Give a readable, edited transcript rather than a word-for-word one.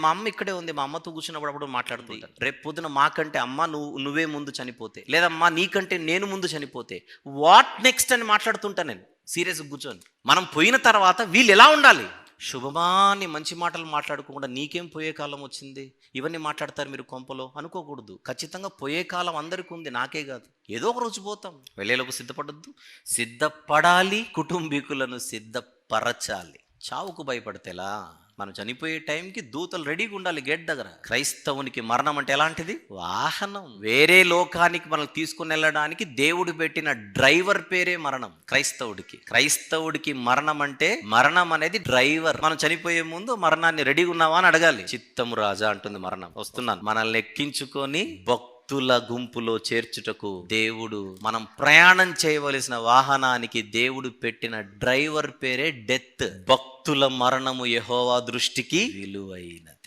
మా అమ్మ ఇక్కడే ఉంది, మా అమ్మతో కూర్చున్నప్పుడు అప్పుడు మాట్లాడుతుంది. రేపు పొద్దున మాకంటే అమ్మ నువ్వే ముందు చనిపోతే, లేదమ్మా నీకంటే నేను ముందు చనిపోతే వాట్ నెక్స్ట్ అని మాట్లాడుతుంటా నేను సీరియస్గా కూర్చొని. మనం పోయిన తర్వాత వీళ్ళు ఎలా ఉండాలి? శుభమాని మంచి మాటలు మాట్లాడుకోకుండా నీకేం పోయే కాలం వచ్చింది, ఇవన్నీ మాట్లాడతారు మీరు కొంపలో అనుకోకూడదు. ఖచ్చితంగా పోయే కాలం అందరికీ ఉంది, నాకే కాదు. ఏదో ఒక రోజు పోతాం. వెళ్ళేలోపు సిద్ధపడద్దు, సిద్ధపడాలి, కుటుంబీకులను సిద్ధపరచాలి. చావుకు భయపడితేలా? మనం చనిపోయే టైంకి దూతలు రెడీగా ఉండాలి గేట్ దగ్గర. క్రైస్తవునికి మరణం అంటే ఎలాంటిది? వాహనం. వేరే లోకానికి మనం తీసుకుని వెళ్ళడానికి దేవుడు పెట్టిన డ్రైవర్ పేరే మరణం. క్రైస్తవుడికి మరణం అంటే, మరణం అనేది డ్రైవర్. మనం చనిపోయే ముందు మరణాన్ని రెడీగా ఉన్నావా అని అడగాలి. చిత్తము రాజా అంటుంది మరణం, వస్తున్నాను. మనల్ని ఎక్కించుకొని భక్తుల గుంపులో చేర్చుటకు దేవుడు, మనం ప్రయాణం చేయవలసిన వాహనానికి దేవుడు పెట్టిన డ్రైవర్ పేరే డెత్. భక్తుల మరణము యెహోవా దృష్టికి విలువైనది.